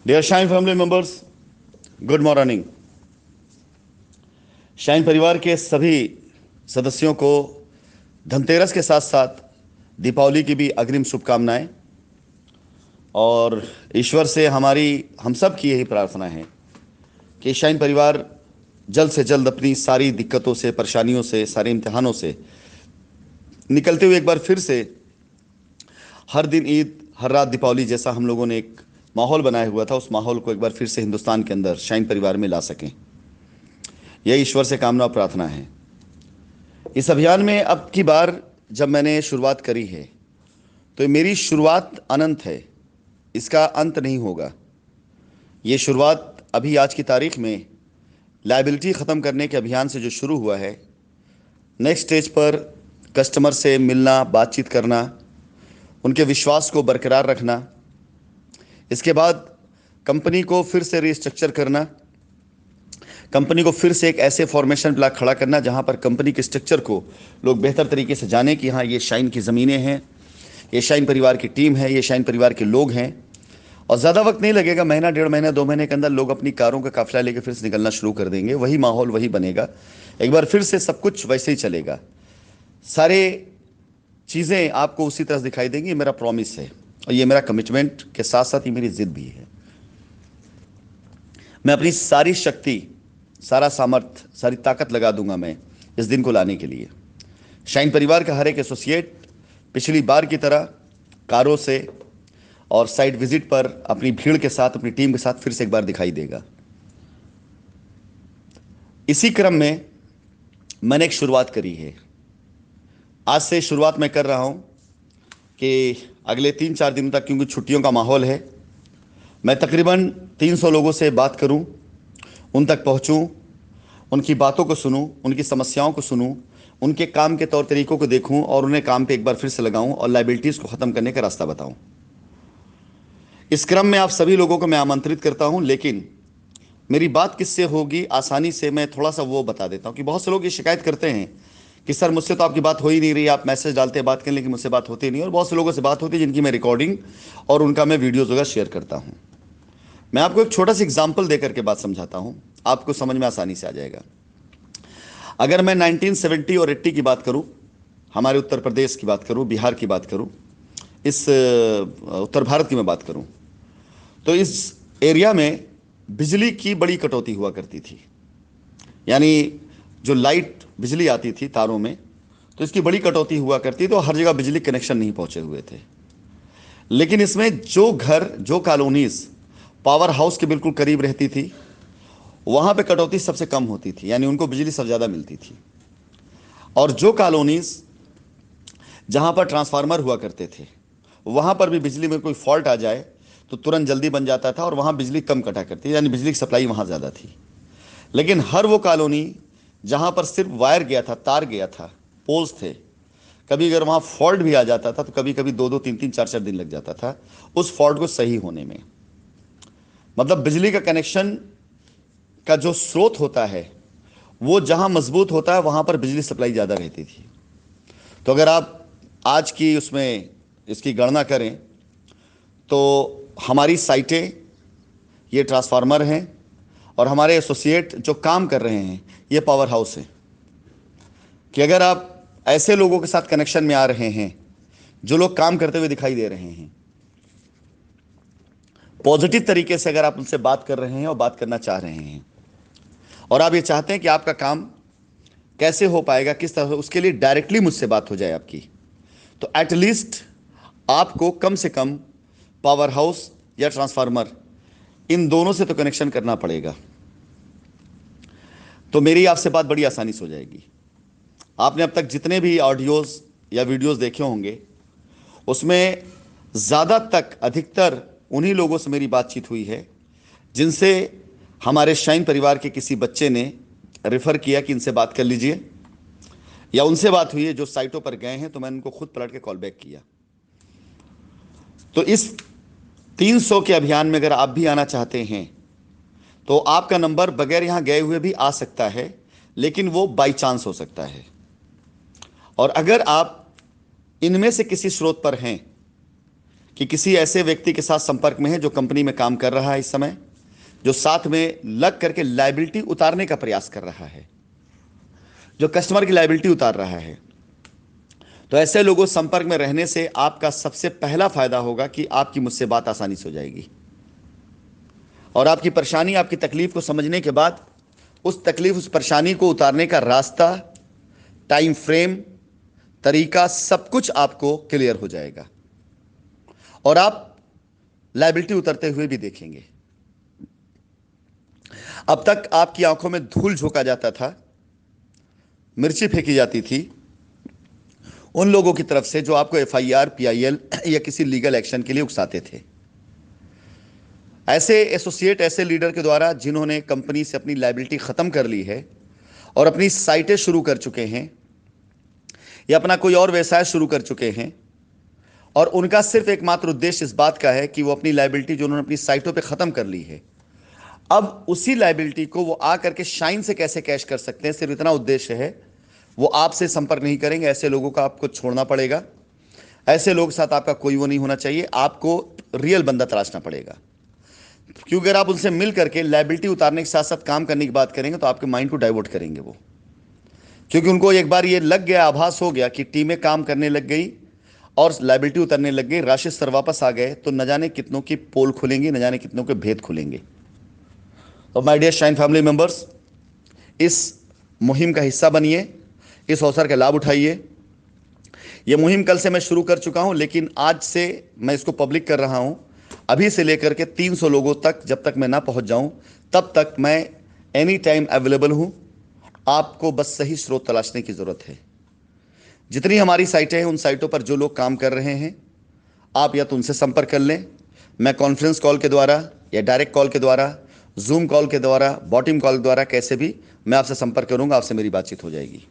Dear Shine family members, good morning. Shine परिवार के सभी सदस्यों को धनतेरस के साथ साथ दीपावली की भी अग्रिम शुभकामनाएं। और ईश्वर से हम सब की यही प्रार्थना है कि शाइन परिवार जल्द से जल्द अपनी सारी दिक्कतों से, परेशानियों से, सारे इम्तिहानों से निकलते हुए एक बार फिर से हर दिन ईद, हर रात दीपावली जैसा हम लोगों ने एक माहौल बनाया हुआ था, उस माहौल को एक बार फिर से हिंदुस्तान के अंदर शाइन परिवार में ला सकें। यह ईश्वर से कामना और प्रार्थना है। इस अभियान में अब की बार जब मैंने शुरुआत करी है तो मेरी शुरुआत अनंत है, इसका अंत नहीं होगा। ये शुरुआत अभी आज की तारीख में लायबिलिटी ख़त्म करने के अभियान से जो शुरू हुआ है, नेक्स्ट स्टेज पर कस्टमर से मिलना, बातचीत करना, उनके विश्वास को बरकरार रखना, इसके बाद कंपनी को फिर से रिस्ट्रक्चर करना, कंपनी को फिर से एक ऐसे फॉर्मेशन ब्लॉक खड़ा करना जहां पर कंपनी के स्ट्रक्चर को लोग बेहतर तरीके से जाने कि हाँ, ये शाइन की ज़मीनें हैं, ये शाइन परिवार की टीम है, ये शाइन परिवार के लोग हैं। और ज़्यादा वक्त नहीं लगेगा, महीना, 1.5 महीना, 2 महीने के अंदर लोग अपनी कारों का काफिला लेकर फिर से निकलना शुरू कर देंगे। वही माहौल वही बनेगा, एक बार फिर से सब कुछ वैसे ही चलेगा। सारे चीज़ें आपको उसी तरह दिखाई देंगी। ये मेरा प्रॉमिस है और ये मेरा कमिटमेंट के साथ साथ ये मेरी जिद भी है। मैं अपनी सारी शक्ति, सारा सामर्थ्य, सारी ताकत लगा दूंगा मैं इस दिन को लाने के लिए। शाइन परिवार का हर एक एसोसिएट पिछली बार की तरह कारों से और साइट विजिट पर अपनी भीड़ के साथ, अपनी टीम के साथ फिर से एक बार दिखाई देगा। इसी क्रम में मैंने एक शुरुआत करी है। आज से शुरुआत मैं कर रहा हूं कि अगले 3-4 दिनों तक, क्योंकि छुट्टियों का माहौल है, मैं तकरीबन 300 लोगों से बात करूं, उन तक पहुंचूं, उनकी बातों को सुनूं, उनकी समस्याओं को सुनूं, उनके काम के तौर तरीकों को देखूं और उन्हें काम पे एक बार फिर से लगाऊं और लायबिलिटीज़ को ख़त्म करने का रास्ता बताऊं। इस क्रम में आप सभी लोगों को मैं आमंत्रित करता हूं, लेकिन मेरी बात किससे होगी, आसानी से मैं थोड़ा सा वो बता देता हूं कि बहुत से लोग ये शिकायत करते हैं कि सर मुझसे तो आपकी बात हो ही नहीं रही, आप मैसेज डालते हैं बात करने, लेकिन मुझसे बात होती नहीं। और बहुत से लोगों से बात होती है जिनकी मैं रिकॉर्डिंग और उनका मैं वीडियोज़ वगैरह शेयर करता हूँ। मैं आपको एक छोटा सा एग्जाम्पल देकर के बात समझाता हूँ, आपको समझ में आसानी से आ जाएगा। अगर मैं 1970 और 80 की बात करूँ, हमारे उत्तर प्रदेश की बात करूँ, बिहार की बात करूँ, इस उत्तर भारत की मैं बात करूँ, तो इस एरिया में बिजली की बड़ी कटौती हुआ करती थी। यानी जो लाइट बिजली आती थी तारों में, तो इसकी बड़ी कटौती हुआ करती, तो हर जगह बिजली कनेक्शन नहीं पहुंचे हुए थे। लेकिन इसमें जो घर, जो कॉलोनीज पावर हाउस के बिल्कुल करीब रहती थी, वहां पे कटौती सबसे कम होती थी, यानी उनको बिजली सबसे ज़्यादा मिलती थी। और जो कॉलोनीज जहां पर ट्रांसफार्मर हुआ करते थे, वहां पर भी बिजली में कोई फॉल्ट आ जाए तो तुरंत जल्दी बन जाता था और वहां बिजली कम कटा करती, यानी बिजली की सप्लाई वहां ज़्यादा थी। लेकिन हर वो कॉलोनी जहां पर सिर्फ वायर गया था, तार गया था, पोल्स थे, कभी अगर वहां फॉल्ट भी आ जाता था तो कभी कभी 2-2, 3-3, 4-4 दिन लग जाता था उस फॉल्ट को सही होने में। मतलब बिजली का कनेक्शन का जो स्रोत होता है वो जहां मजबूत होता है वहां पर बिजली सप्लाई ज़्यादा रहती थी। तो अगर आप आज की उसमें इसकी गणना करें तो हमारी साइटें, ये ट्रांसफार्मर हैं और हमारे एसोसिएट जो काम कर रहे हैं ये पावर हाउस है। कि अगर आप ऐसे लोगों के साथ कनेक्शन में आ रहे हैं जो लोग काम करते हुए दिखाई दे रहे हैं, पॉजिटिव तरीके से अगर आप उनसे बात कर रहे हैं और बात करना चाह रहे हैं, और आप ये चाहते हैं कि आपका काम कैसे हो पाएगा, किस तरह, उसके लिए डायरेक्टली मुझसे बात हो जाए आपकी, तो एटलीस्ट आपको कम से कम पावर हाउस या ट्रांसफार्मर, इन दोनों से तो कनेक्शन करना पड़ेगा। तो मेरी आपसे बात बड़ी आसानी से हो जाएगी। आपने अब तक जितने भी ऑडियोज़ या वीडियोज़ देखे होंगे उसमें अधिकतर उन्हीं लोगों से मेरी बातचीत हुई है जिनसे हमारे शाइन परिवार के किसी बच्चे ने रेफ़र किया कि इनसे बात कर लीजिए, या उनसे बात हुई है जो साइटों पर गए हैं, तो मैंने उनको खुद पलट के कॉल बैक किया। तो इस 300 के अभियान में अगर आप भी आना चाहते हैं तो आपका नंबर बगैर यहां गए हुए भी आ सकता है, लेकिन वो बाई चांस हो सकता है। और अगर आप इनमें से किसी स्रोत पर हैं कि किसी ऐसे व्यक्ति के साथ संपर्क में है जो कंपनी में काम कर रहा है इस समय, जो साथ में लग करके लायबिलिटी उतारने का प्रयास कर रहा है, जो कस्टमर की लायबिलिटी उतार रहा है। तो ऐसे लोगों संपर्क में रहने से आपका सबसे पहला फायदा होगा कि आपकी मुझसे बात आसानी से हो जाएगी और आपकी परेशानी, आपकी तकलीफ को समझने के बाद उस तकलीफ, उस परेशानी को उतारने का रास्ता, टाइम फ्रेम, तरीका, सब कुछ आपको क्लियर हो जाएगा और आप लायबिलिटी उतरते हुए भी देखेंगे। अब तक आपकी आंखों में धूल झोंका जाता था, मिर्ची फेंकी जाती थी उन लोगों की तरफ से जो आपको एफआईआर, पीआईएल या किसी लीगल एक्शन के लिए उकसाते थे। ऐसे एसोसिएट, ऐसे लीडर के द्वारा जिन्होंने कंपनी से अपनी लायबिलिटी खत्म कर ली है और अपनी साइटें शुरू कर चुके हैं या अपना कोई और व्यवसाय शुरू कर चुके हैं और उनका सिर्फ एकमात्र उद्देश्य इस बात का है कि वो अपनी लायबिलिटी जो उन्होंने अपनी साइटों पे खत्म कर ली है, अब उसी लायबिलिटी को वो आ करके शाइन से कैसे कैश कर सकते हैं, सिर्फ इतना उद्देश्य है। वो आपसे संपर्क नहीं करेंगे। ऐसे लोगों का आपको छोड़ना पड़ेगा। ऐसे लोगों के साथ आपका कोई वो नहीं होना चाहिए। आपको रियल बंदा तलाशना पड़ेगा, क्योंकि अगर आप उनसे मिल करके लायबिलिटी उतारने के साथ साथ काम करने की बात करेंगे तो आपके माइंड को डाइवर्ट करेंगे वो, क्योंकि उनको एक बार ये लग गया, आभास हो गया कि टीमें काम करने लग गई और लायबिलिटी उतरने लग गई, राशि स्तर वापस आ गए, तो न जाने कितनों की पोल खुलेंगी, न जाने कितनों के भेद खुलेंगे। तो my dear Shine family members, इस मुहिम का हिस्सा बनिए, इस अवसर का लाभ उठाइए। यह मुहिम कल से मैं शुरू कर चुका हूं, लेकिन आज से मैं इसको पब्लिक कर रहा हूं। अभी से लेकर के 300 लोगों तक जब तक मैं ना पहुंच जाऊं तब तक मैं एनी टाइम अवेलेबल हूं। आपको बस सही स्रोत तलाशने की जरूरत है। जितनी हमारी साइटें हैं, उन साइटों पर जो लोग काम कर रहे हैं, आप या तो उनसे संपर्क कर लें। मैं कॉन्फ्रेंस कॉल के द्वारा या डायरेक्ट कॉल के द्वारा, जूम कॉल के द्वारा, बॉटिम कॉल के द्वारा, कैसे भी मैं आपसे संपर्क करूंगा, आपसे मेरी बातचीत हो जाएगी।